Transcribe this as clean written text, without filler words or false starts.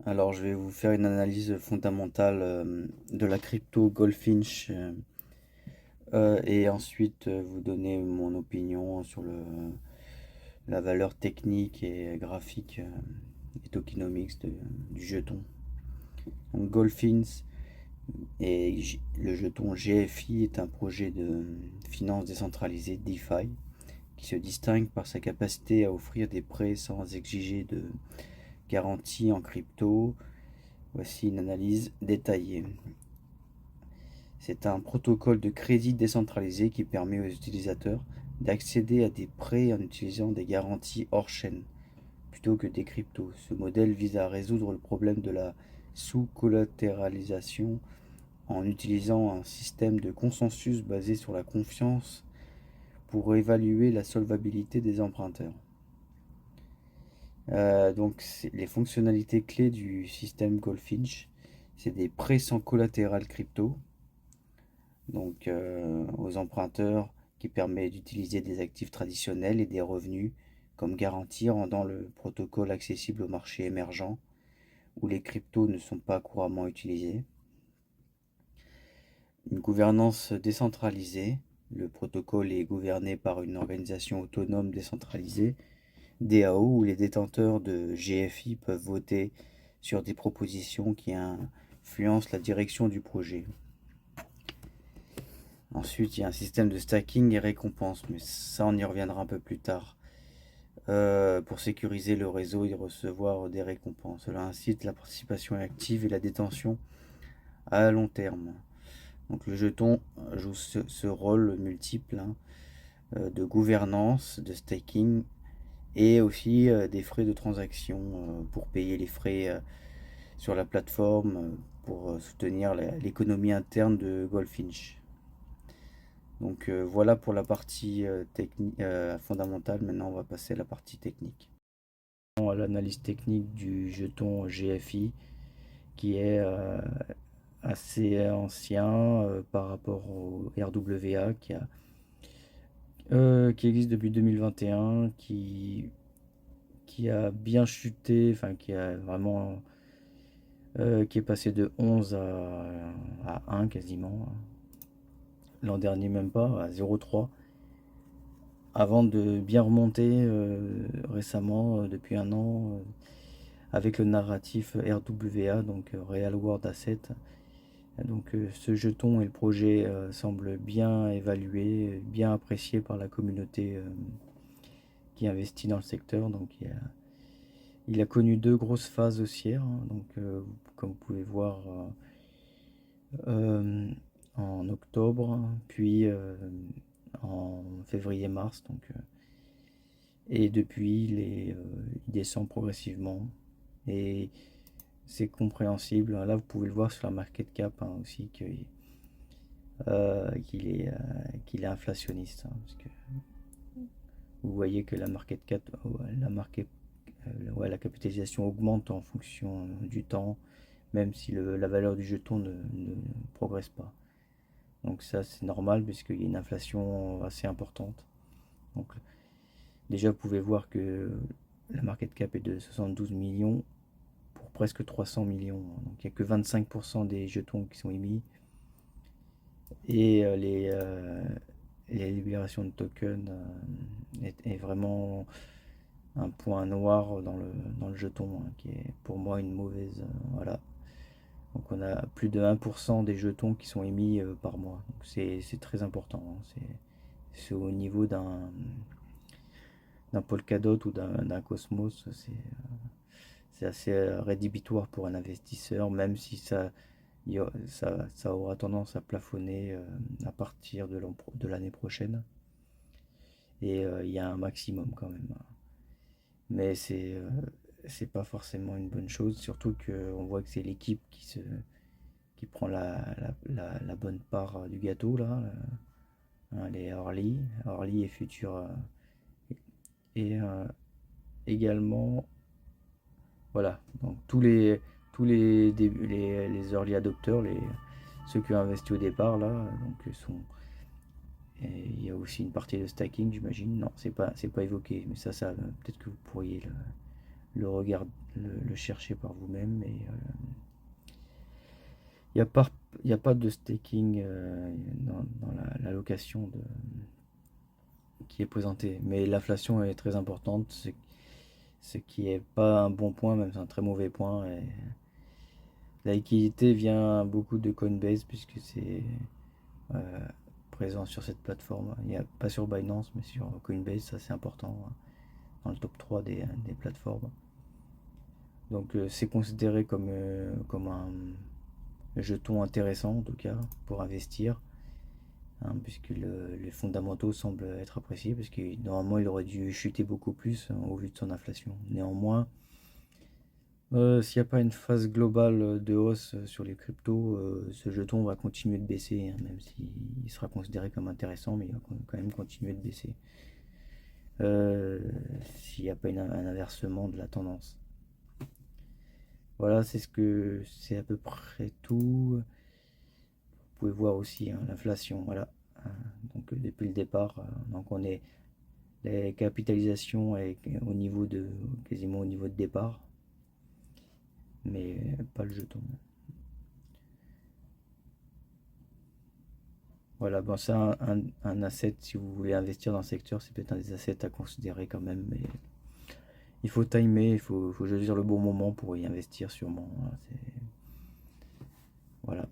Alors, je vais vous faire une analyse fondamentale de la crypto Goldfinch et ensuite vous donner mon opinion sur la valeur technique et graphique et tokenomics du jeton. Donc, Goldfinch et le jeton GFI est un projet de finance décentralisée DeFi qui se distingue par sa capacité à offrir des prêts sans exiger de garantie en crypto. Voici une analyse détaillée. C'est un protocole de crédit décentralisé qui permet aux utilisateurs d'accéder à des prêts en utilisant des garanties hors chaîne plutôt que des cryptos. Ce modèle vise à résoudre le problème de la sous-collatéralisation en utilisant un système de consensus basé sur la confiance pour évaluer la solvabilité des emprunteurs. Donc les fonctionnalités clés du système Goldfinch, c'est des prêts sans collatéral crypto, donc aux emprunteurs, qui permet d'utiliser des actifs traditionnels et des revenus comme garantie, rendant le protocole accessible aux marchés émergents où les cryptos ne sont pas couramment utilisés. Une gouvernance décentralisée. Le protocole est gouverné par une organisation autonome décentralisée, DAO, où les détenteurs de GFI peuvent voter sur des propositions qui influencent la direction du projet. Ensuite, il y a un système de stacking et récompense, mais ça, on y reviendra un peu plus tard. Pour sécuriser le réseau et recevoir des récompenses. Cela incite la participation active et la détention à long terme. Donc le jeton joue ce rôle multiple de gouvernance, de staking et aussi des frais de transaction pour payer les frais sur la plateforme pour soutenir l'économie interne de Goldfinch. Donc voilà pour la partie fondamentale. Maintenant, on va passer à la partie technique. À l'analyse technique du jeton GFI qui est assez ancien par rapport au RWA qui existe depuis 2021, qui a bien chuté, enfin qui a vraiment qui est passé de 11 à 1 quasiment. L'an dernier même pas, à 0,3. Avant de bien remonter récemment, depuis un an, avec le narratif RWA, donc Real World Asset. Donc ce jeton et le projet semblent bien évalués, bien appréciés par la communauté qui investit dans le secteur. Donc il a connu deux grosses phases haussières, donc comme vous pouvez voir en octobre, puis en février-mars. Et depuis, il descend progressivement. Et c'est compréhensible. Là, vous pouvez le voir sur la market cap aussi, qu'il est inflationniste. Parce que vous voyez que la market cap, la capitalisation augmente en fonction du temps, même si la valeur du jeton ne progresse pas. Donc ça, c'est normal puisqu'il y a une inflation assez importante. Donc déjà, vous pouvez voir que la market cap est de 72 millions pour presque 300 millions. Donc il n'y a que 25% des jetons qui sont émis. Et les libérations de tokens est vraiment un point noir dans le jeton, qui est pour moi une mauvaise. Voilà. Donc on a plus de 1% des jetons qui sont émis par mois. C'est très important. C'est au niveau d'un Polkadot ou d'un Cosmos. C'est assez rédhibitoire pour un investisseur, même si ça aura tendance à plafonner à partir de l'année prochaine. Et il y a un maximum quand même. Mais c'est pas forcément une bonne chose, surtout qu'on voit que c'est l'équipe qui prend la bonne part du gâteau là. Les Orly et Future. Et également, voilà, donc les early adopteurs, ceux qui ont investi au départ là, donc et il y a aussi une partie de stacking, j'imagine. Non, c'est pas évoqué, mais ça peut-être que vous pourriez le chercher par vous-même. Et il n'y a pas de staking dans l'allocation qui est présentée. Mais l'inflation est très importante, ce qui est pas un bon point, même c'est un très mauvais point. Et la liquidité vient beaucoup de Coinbase puisque c'est euh, présent sur cette plateforme. Il y a pas sur Binance, mais sur Coinbase, ça c'est important, hein, dans le top 3 des plateformes. Donc c'est considéré comme un jeton intéressant en tout cas pour investir, hein, puisque les fondamentaux semblent être appréciés, parce que normalement il aurait dû chuter beaucoup plus, hein, au vu de son inflation. Néanmoins, s'il n'y a pas une phase globale de hausse sur les cryptos, ce jeton va continuer de baisser, hein, même s'il sera considéré comme intéressant, mais il va quand même continuer de baisser. Euh, S'il n'y a pas un inversement de la tendance. Voilà, c'est à peu près tout. Vous pouvez voir aussi, hein, l'inflation, voilà. Donc depuis le départ, donc on est la capitalisation est au niveau quasiment au niveau de départ, mais pas le jeton. Voilà, bon, c'est un asset, si vous voulez investir dans le secteur, c'est peut-être un des assets à considérer quand même, mais il faut timer, faut choisir le bon moment pour y investir sûrement. Voilà.